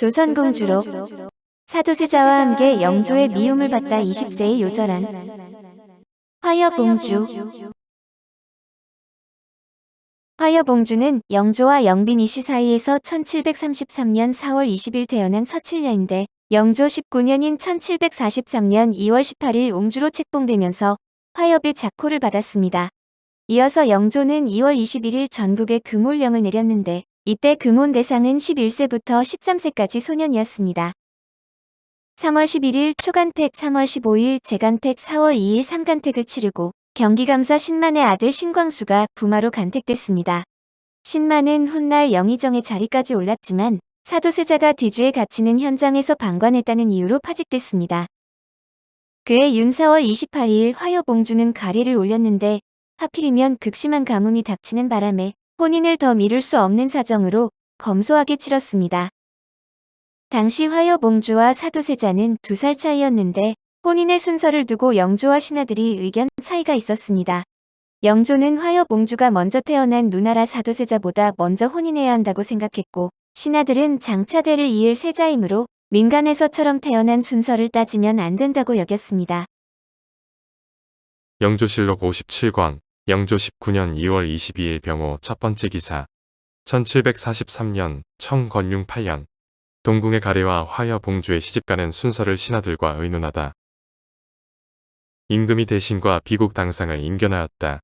조선공주로 사도세자와 함께 영조의 미움을 받다 20세의 요절한 화여봉주. 화여봉주는 영조와 영빈이씨 사이에서 1733년 4월 20일 태어난 서칠녀인데 영조 19년인 1743년 2월 18일 옹주로 책봉되면서 화엽의 작호를 받았습니다. 이어서 영조는 2월 21일 전국에 금올령을 내렸는데 이때 금온 대상은 11세부터 13세까지 소년이었습니다. 3월 11일 초간택, 3월 15일 재간택, 4월 2일 삼간택을 치르고 경기감사 신만의 아들 신광수가 부마로 간택됐습니다. 신만은 훗날 영의정의 자리까지 올랐지만 사도세자가 뒤주에 갇히는 현장에서 방관했다는 이유로 파직됐습니다. 그해 윤 4월 28일 화여봉주는 가래를 올렸는데 하필이면 극심한 가뭄이 닥치는 바람에 혼인을 더 미룰 수 없는 사정으로 검소하게 치렀습니다. 당시 화여봉주와 사도세자는 2살 차이였는데 혼인의 순서를 두고 영조와 신하들이 의견 차이가 있었습니다. 영조는 화여봉주가 먼저 태어난 누나라 사도세자보다 먼저 혼인해야 한다고 생각했고 신하들은 장차대를 이을 세자이므로 민간에서처럼 태어난 순서를 따지면 안 된다고 여겼습니다. 영조실록 57권 영조 19년 2월 22일 병호 첫 번째 기사 1743년 청건융 8년 동궁의 가래와 화여봉주의 시집가는 순서를 신하들과 의논하다. 임금이 대신과 비국 당상을 인견하였다.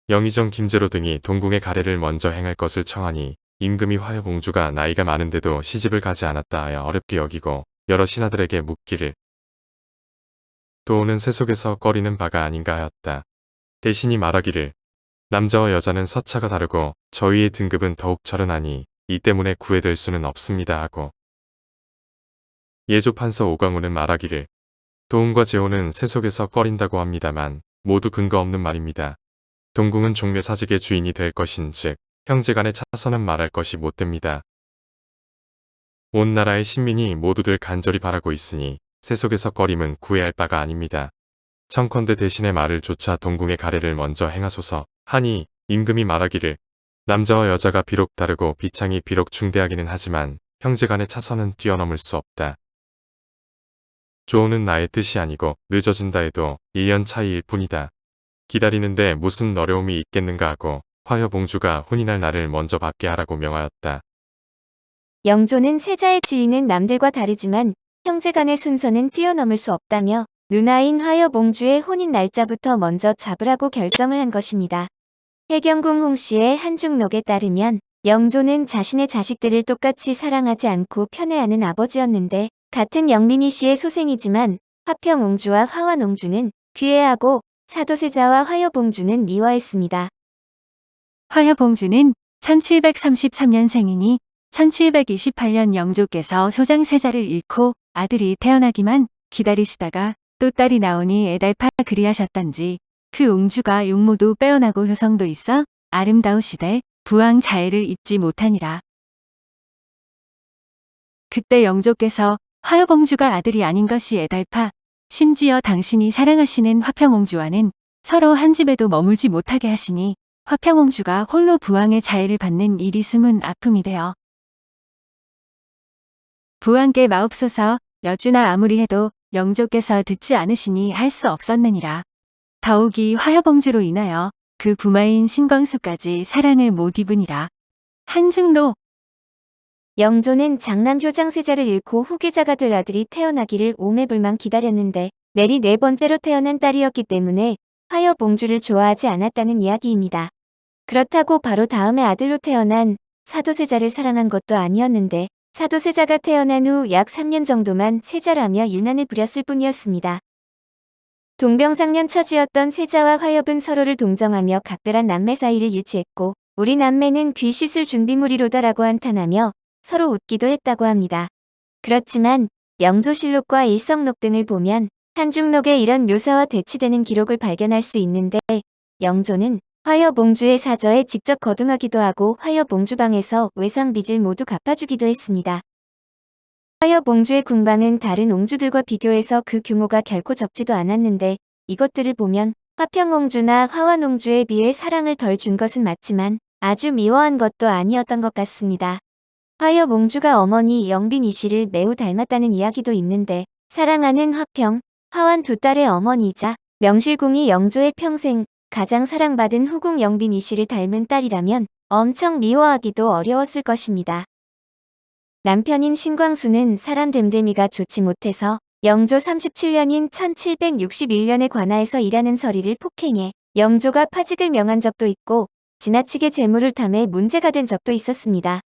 영의정 김제로 등이 동궁의 가래를 먼저 행할 것을 청하니 임금이 화여봉주가 나이가 많은데도 시집을 가지 않았다 하여 어렵게 여기고 여러 신하들에게 묻기를 도오는 세속에서 꺼리는 바가 아닌가 하였다. 대신이 말하기를 남자와 여자는 서차가 다르고 저희의 등급은 더욱 저른하니 이 때문에 구애될 수는 없습니다 하고 예조판서 오광우는 말하기를 도움과 제호는 세속에서 꺼린다고 합니다만 모두 근거 없는 말입니다. 동궁은 종묘사직의 주인이 될 것인즉 형제간의 차선은 말할 것이 못됩니다. 온 나라의 신민이 모두들 간절히 바라고 있으니 세속에서 꺼림은 구애할 바가 아닙니다. 청컨대 대신의 말을 조차 동궁의 가래를 먼저 행하소서 하니 임금이 말하기를 남자와 여자가 비록 다르고 비창이 비록 중대하기는 하지만 형제간의 차선은 뛰어넘을 수 없다. 조오는 나의 뜻이 아니고 늦어진다 해도 1년 차이일 뿐이다. 기다리는데 무슨 어려움이 있겠는가 하고 화여봉주가 혼인할 날을 먼저 받게 하라고 명하였다. 영조는 세자의 지위는 남들과 다르지만 형제간의 순서는 뛰어넘을 수 없다며 누나인 화여봉주의 혼인 날짜부터 먼저 잡으라고 결정을 한 것입니다. 해경궁 홍씨의 한중록에 따르면 영조는 자신의 자식들을 똑같이 사랑하지 않고 편애하는 아버지였는데 같은 영민이 씨의 소생이지만 화평옹주와 화완옹주는 귀애하고 사도세자와 화여봉주는 미워했습니다. 화여봉주는 1733년생이니 1728년 영조께서 효장세자를 잃고 아들이 태어나기만 기다리시다가 또 딸이 나오니 애달파 그리하셨던지 그 옹주가 용모도 빼어나고 효성도 있어 아름다우시되 부왕 자애를 잊지 못하니라. 그때 영조께서 화여봉주가 아들이 아닌 것이 애달파 심지어 당신이 사랑하시는 화평옹주와는 서로 한 집에도 머물지 못하게 하시니 화평옹주가 홀로 부왕의 자애를 받는 일이 숨은 아픔이 되어 부왕께 마옵소서 여쭈나 아무리 해도 영조께서 듣지 않으시니 할 수 없었느니라. 더욱이 화여봉주로 인하여 그 부마인 신광수까지 사랑을 못 입으니라. 한중로 영조는 장남 효장세자를 잃고 후계자가 될 아들이 태어나기를 오매불망 기다렸는데 내리 4번째로 태어난 딸이었기 때문에 화여봉주를 좋아하지 않았다는 이야기입니다. 그렇다고 바로 다음에 아들로 태어난 사도세자를 사랑한 것도 아니었는데 사도세자가 태어난 후 약 3년 정도만 세자라며 유난을 부렸을 뿐이었습니다. 동병상련 처지였던 세자와 화엽은 서로를 동정하며 각별한 남매 사이를 유지했고 우리 남매는 귀 씻을 준비물이로다라고 한탄하며 서로 웃기도 했다고 합니다. 그렇지만 영조실록과 일성록 등을 보면 한중록에 이런 묘사와 대치되는 기록을 발견할 수 있는데 영조는 화여봉주의 사저에 직접 거둥하기도 하고 화여봉주방에서 외상빚을 모두 갚아주기도 했습니다. 화여봉주의 궁방은 다른 옹주들과 비교해서 그 규모가 결코 적지도 않았는데 이것들을 보면 화평옹주나 화완옹주에 비해 사랑을 덜 준 것은 맞지만 아주 미워한 것도 아니었던 것 같습니다. 화여봉주가 어머니 영빈이 씨를 매우 닮았다는 이야기도 있는데 사랑하는 화평, 화완 두 딸의 어머니이자 명실공히 영조의 평생 가장 사랑받은 후궁 영빈이 씨를 닮은 딸이라면 엄청 미워하기도 어려웠을 것입니다. 남편인 신광수는 사람 됨됨이가 좋지 못해서 영조 37년인 1761년에 관하에서 일하는 서리를 폭행해 영조가 파직을 명한 적도 있고 지나치게 재물을 탐해 문제가 된 적도 있었습니다.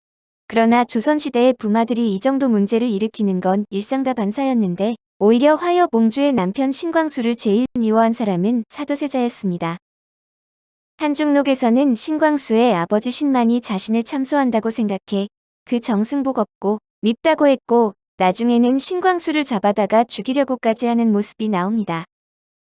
그러나 조선시대의 부마들이 이 정도 문제를 일으키는 건 일상다반사였는데 오히려 화여봉주의 남편 신광수를 제일 미워한 사람은 사도세자였습니다. 한중록에서는 신광수의 아버지 신만이 자신을 참소한다고 생각해 그 정승복 없고 밉다고 했고 나중에는 신광수를 잡아다가 죽이려고까지 하는 모습이 나옵니다.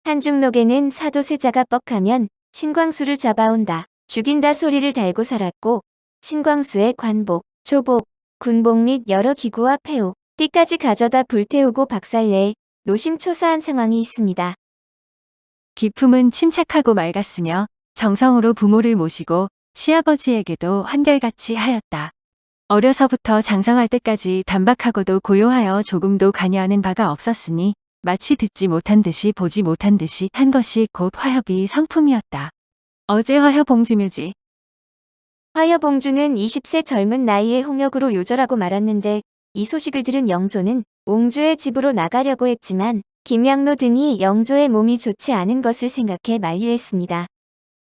한중록에는 사도세자가 뻑하면 신광수를 잡아온다, 죽인다 소리를 달고 살았고 신광수의 관복, 조복, 군복 및 여러 기구와 폐우, 띠까지 가져다 불태우고 박살내 노심초사한 상황이 있습니다. 기품은 침착하고 맑았으며 정성으로 부모를 모시고 시아버지에게도 한결같이 하였다. 어려서부터 장성할 때까지 단박하고도 고요하여 조금도 관여하는 바가 없었으니 마치 듣지 못한 듯이 보지 못한 듯이 한 것이 곧 화협이 성품이었다. 어제 화협봉주묘지. 화여봉주는 20세 젊은 나이에 홍역으로 요절하고 말았는데 이 소식을 들은 영조는 옹주의 집으로 나가려고 했지만 김양로 등이 영조의 몸이 좋지 않은 것을 생각해 만류했습니다.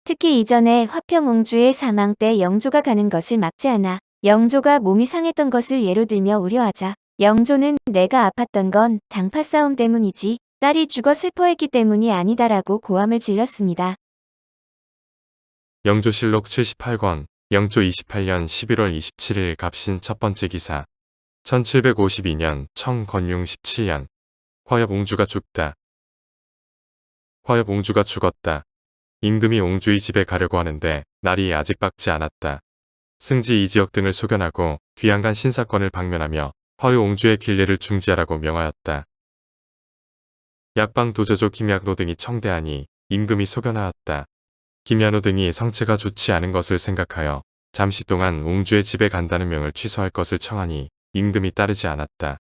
특히 이전에 화평옹주의 사망 때 영조가 가는 것을 막지 않아 영조가 몸이 상했던 것을 예로 들며 우려하자 영조는 내가 아팠던 건 당파 싸움 때문이지 딸이 죽어 슬퍼했기 때문이 아니다라고 고함을 질렀습니다. 영조실록 78권 영조 28년 11월 27일 갑신 첫 번째 기사 1752년 청건융 17년 화엽옹주가 죽다. 화엽옹주가 죽었다. 임금이 옹주의 집에 가려고 하는데 날이 아직 밝지 않았다. 승지 이지역 등을 소견하고 귀양간 신사건을 방면하며 화유옹주의 길례를 중지하라고 명하였다. 약방 도제조 김약로 등이 청대하니 임금이 소견하였다. 김야노 등이 성체가 좋지 않은 것을 생각하여 잠시 동안 옹주의 집에 간다는 명을 취소할 것을 청하니 임금이 따르지 않았다.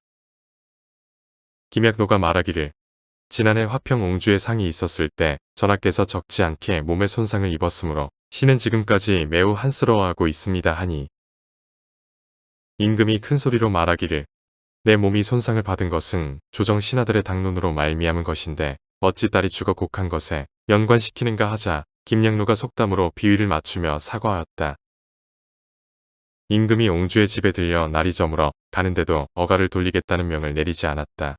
김약노가 말하기를 지난해 화평 옹주의 상이 있었을 때 전하께서 적지 않게 몸에 손상을 입었으므로 신은 지금까지 매우 한스러워하고 있습니다 하니 임금이 큰 소리로 말하기를 내 몸이 손상을 받은 것은 조정 신하들의 당론으로 말미암은 것인데 어찌 딸이 죽어 곡한 것에 연관시키는가 하자 김양로가 속담으로 비위를 맞추며 사과하였다. 임금이 옹주의 집에 들려 날이 저물어 가는데도 어가를 돌리겠다는 명을 내리지 않았다.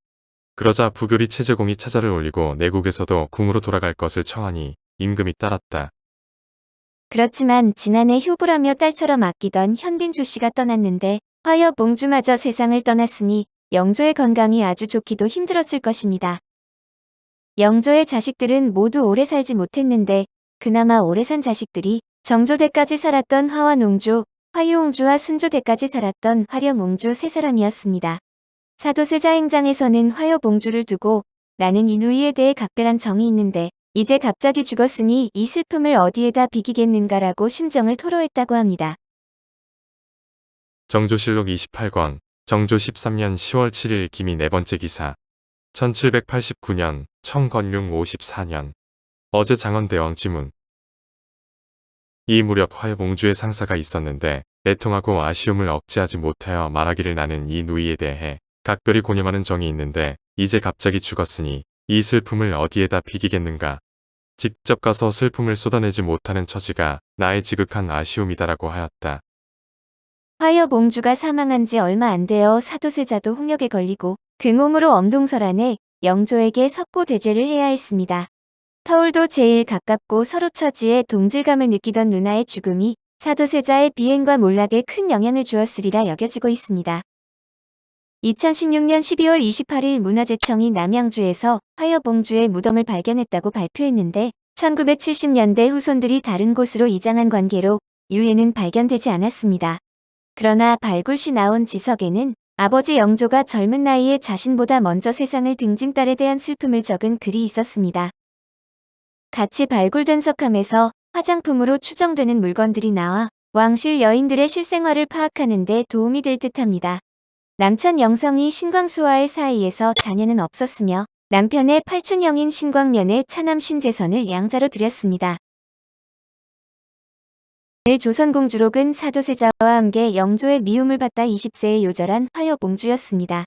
그러자 부교리 최재공이 차자를 올리고 내국에서도 궁으로 돌아갈 것을 청하니 임금이 따랐다. 그렇지만 지난해 효부라며 딸처럼 아끼던 현빈주 씨가 떠났는데 화여봉주마저 세상을 떠났으니 영조의 건강이 아주 좋기도 힘들었을 것입니다. 영조의 자식들은 모두 오래 살지 못했는데 그나마 오래 산 자식들이 정조대까지 살았던 화완옹주, 화유옹주와 순조대까지 살았던 화령옹주 세 사람이었습니다. 사도세자 행장에서는 화여봉주를 두고 나는 이 누이에 대해 각별한 정이 있는데 이제 갑자기 죽었으니 이 슬픔을 어디에다 비기겠는가라고 심정을 토로했다고 합니다. 정조실록 28권 정조 13년 10월 7일 기미 네 번째 기사 1789년 청건융 54년 어제 장원대왕 지문. 이 무렵 화여봉주의 상사가 있었는데 애통하고 아쉬움을 억제하지 못하여 말하기를 나는 이 누이에 대해 각별히 고념하는 정이 있는데 이제 갑자기 죽었으니 이 슬픔을 어디에다 비기겠는가. 직접 가서 슬픔을 쏟아내지 못하는 처지가 나의 지극한 아쉬움이다라고 하였다. 화여봉주가 사망한 지 얼마 안 되어 사도세자도 홍역에 걸리고 그 몸으로 엄동설안에 영조에게 석고대죄를 해야 했습니다. 터울도 제일 가깝고 서로 처지에 동질감을 느끼던 누나의 죽음이 사도세자의 비행과 몰락에 큰 영향을 주었으리라 여겨지고 있습니다. 2016년 12월 28일 문화재청이 남양주에서 화여봉주의 무덤을 발견했다고 발표했는데 1970년대 후손들이 다른 곳으로 이장한 관계로 유해는 발견되지 않았습니다. 그러나 발굴 시 나온 지석에는 아버지 영조가 젊은 나이에 자신보다 먼저 세상을 등진 딸에 대한 슬픔을 적은 글이 있었습니다. 같이 발굴된 석함에서 화장품으로 추정되는 물건들이 나와 왕실 여인들의 실생활을 파악하는 데 도움이 될 듯합니다. 남천 영성이 신광수와의 사이에서 자녀는 없었으며 남편의 팔촌형인 신광면의 차남 신재선을 양자로 들였습니다. 조선공주록은 사도세자와 함께 영조의 미움을 받다 20세에 요절한 화여공주였습니다.